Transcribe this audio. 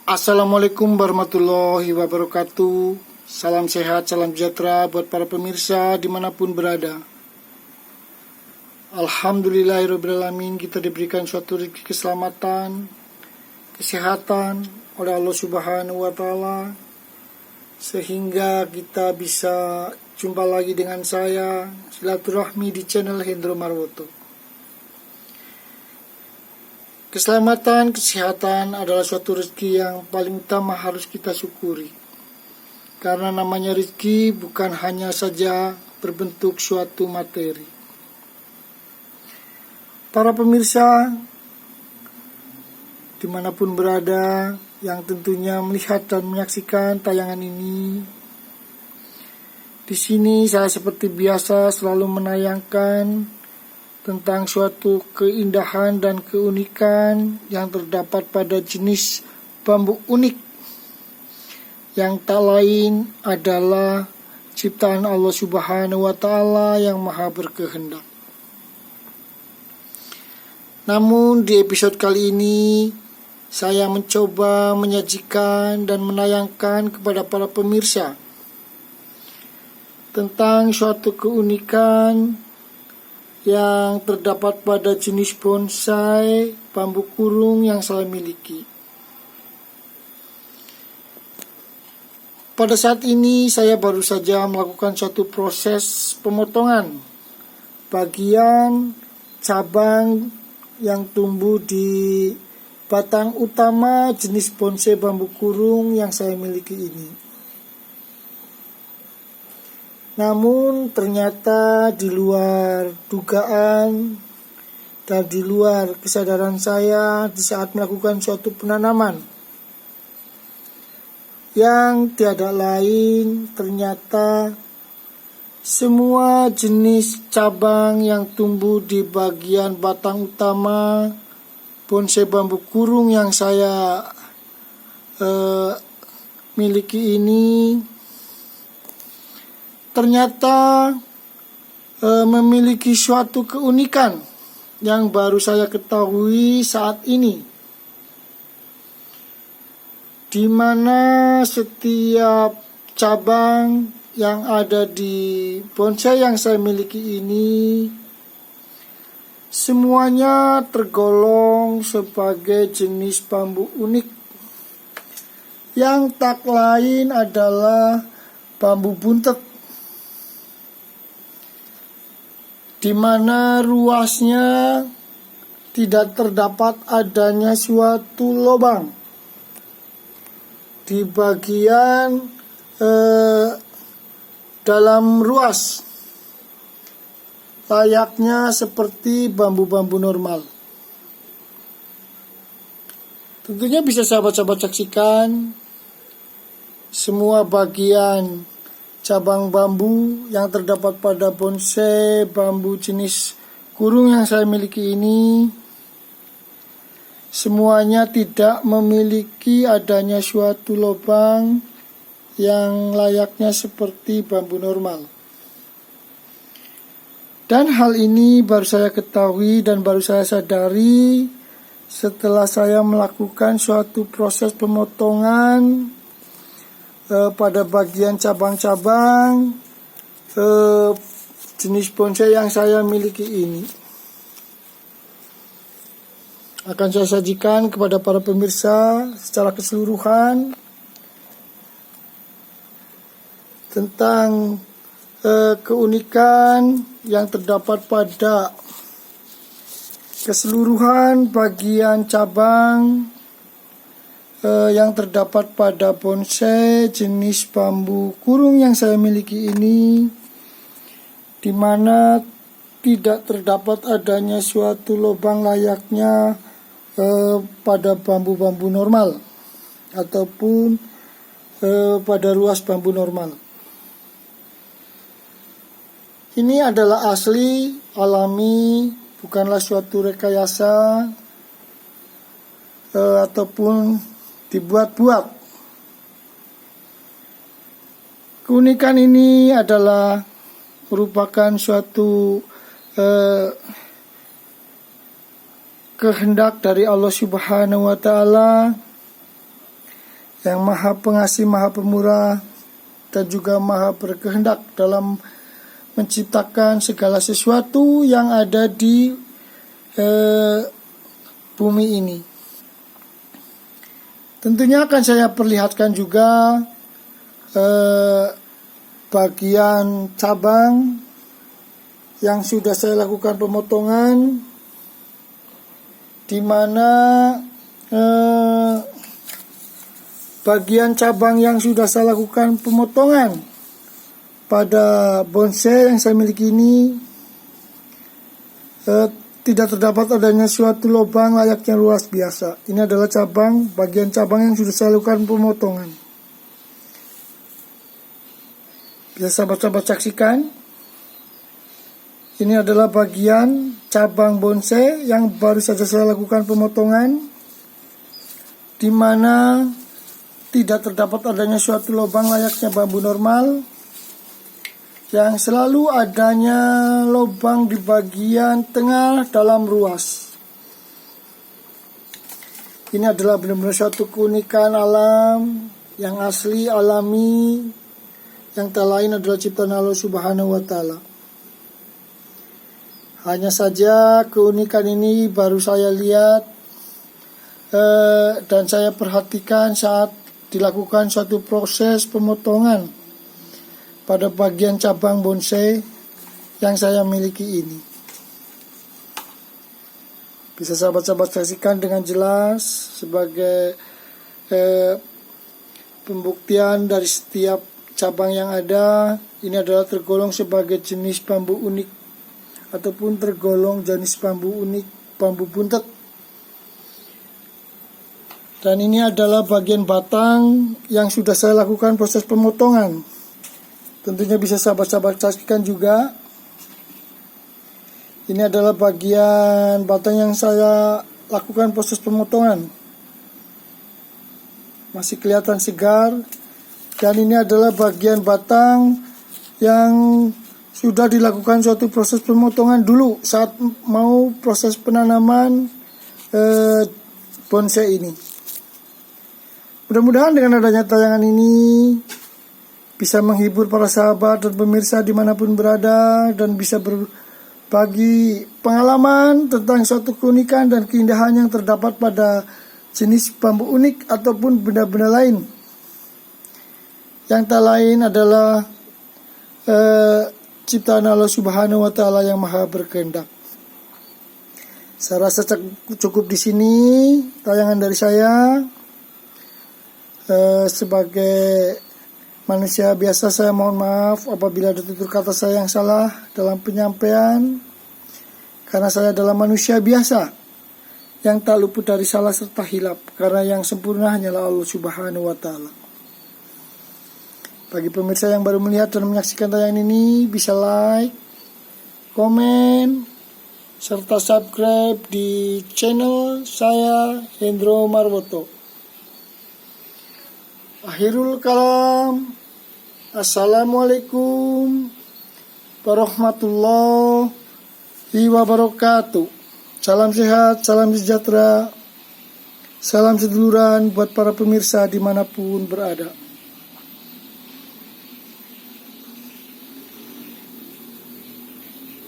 Assalamualaikum warahmatullahi wabarakatuh. Salam sehat, salam sejahtera buat para pemirsa dimanapun berada. Alhamdulillahirrahmanirrahim, kita diberikan suatu rezeki keselamatan, kesehatan oleh Allah Subhanahu wa Ta'ala, sehingga kita bisa jumpa lagi dengan saya silaturahmi di channel Hendro Marwoto. Keselamatan, kesehatan adalah suatu rezeki yang paling utama harus kita syukuri. Karena namanya rezeki bukan hanya saja berbentuk suatu materi. Para pemirsa dimanapun berada yang tentunya melihat dan menyaksikan tayangan ini, di sini saya seperti biasa selalu menayangkan tentang suatu keindahan dan keunikan yang terdapat pada jenis bambu unik yang tak lain adalah ciptaan Allah Subhanahu wa Ta'ala yang maha berkehendak. Namun di episode kali ini saya mencoba menyajikan dan menayangkan kepada para pemirsa tentang suatu keunikan yang terdapat pada jenis bonsai bambu kurung yang saya miliki. Pada saat ini saya baru saja melakukan suatu proses pemotongan bagian cabang yang tumbuh di batang utama jenis bonsai bambu kurung yang saya miliki ini. Namun ternyata di luar dugaan dan di luar kesadaran saya di saat melakukan suatu penanaman yang tiada lain, ternyata semua jenis cabang yang tumbuh di bagian batang utama bonsai bambu kurung yang saya miliki ini ternyata memiliki suatu keunikan yang baru saya ketahui saat ini, di mana setiap cabang yang ada di bonsai yang saya miliki ini semuanya tergolong sebagai jenis bambu unik yang tak lain adalah bambu buntet, di mana ruasnya tidak terdapat adanya suatu lubang di bagian dalam ruas, layaknya seperti bambu-bambu normal. Tentunya bisa sahabat-sahabat saksikan semua bagian cabang bambu yang terdapat pada bonsai bambu jenis kurung yang saya miliki ini semuanya tidak memiliki adanya suatu lubang yang layaknya seperti bambu normal. Dan hal ini baru saya ketahui dan baru saya sadari setelah saya melakukan suatu proses pemotongan pada bagian cabang-cabang jenis bonsai yang saya miliki ini. Akan saya sajikan kepada para pemirsa secara keseluruhan tentang keunikan yang terdapat pada keseluruhan bagian cabang yang terdapat pada bonsai jenis bambu kurung yang saya miliki ini, di mana tidak terdapat adanya suatu lubang layaknya pada bambu-bambu normal ataupun pada ruas bambu normal. Ini adalah asli, alami, bukanlah suatu rekayasa ataupun dibuat-buat. Keunikan ini adalah merupakan suatu kehendak dari Allah Subhanahu wa Ta'ala yang maha pengasih, maha pemurah, dan juga maha berkehendak dalam menciptakan segala sesuatu yang ada di bumi ini. Tentunya akan saya perlihatkan juga bagian cabang yang sudah saya lakukan pemotongan, di mana bagian cabang yang sudah saya lakukan pemotongan pada bonsai yang saya miliki ini tidak terdapat adanya suatu lubang layaknya luas biasa. Ini adalah bagian cabang yang sudah saya lakukan pemotongan. Bisa sahabat-sahabat saksikan. Ini adalah bagian cabang bonsai yang baru saja saya lakukan pemotongan, di mana tidak terdapat adanya suatu lubang layaknya bambu normal, yang selalu adanya lubang di bagian tengah dalam ruas. Ini adalah benar-benar suatu keunikan alam yang asli, alami, yang tak lain adalah ciptaan Allah Subhanahu wa Ta'ala. Hanya saja keunikan ini baru saya lihat dan saya perhatikan saat dilakukan suatu proses pemotongan pada bagian cabang bonsai yang saya miliki ini. Bisa sahabat-sahabat saksikan dengan jelas sebagai pembuktian dari setiap cabang yang ada. Ini adalah tergolong sebagai jenis bambu unik ataupun tergolong jenis bambu unik, bambu buntet. Dan ini adalah bagian batang yang sudah saya lakukan proses pemotongan. Tentunya bisa sahabat-sahabat saksikan juga. Ini adalah bagian batang yang saya lakukan proses pemotongan. Masih kelihatan segar. Dan ini adalah bagian batang yang sudah dilakukan suatu proses pemotongan dulu saat mau proses penanaman bonsai ini. Mudah-mudahan dengan adanya tayangan ini bisa menghibur para sahabat dan pemirsa dimanapun berada, dan bisa berbagi pengalaman tentang suatu keunikan dan keindahan yang terdapat pada jenis bambu unik ataupun benda-benda lain. Yang tak lain adalah ciptaan Allah Subhanahu wa Ta'ala yang maha berkehendak. Saya rasa cukup di sini tayangan dari saya. Sebagai manusia biasa, saya mohon maaf apabila ada tutur kata saya yang salah dalam penyampaian, karena saya adalah manusia biasa yang tak luput dari salah serta hilap, karena yang sempurna hanyalah Allah Subhanahu wa Ta'ala. Bagi pemirsa yang baru melihat dan menyaksikan tayangan ini, bisa like, komen, serta subscribe di channel saya, Hendro Marwoto. Akhirul kalam. Assalamualaikum warahmatullahi wabarakatuh. Salam sehat, salam sejahtera, salam seduluran buat para pemirsa dimanapun berada.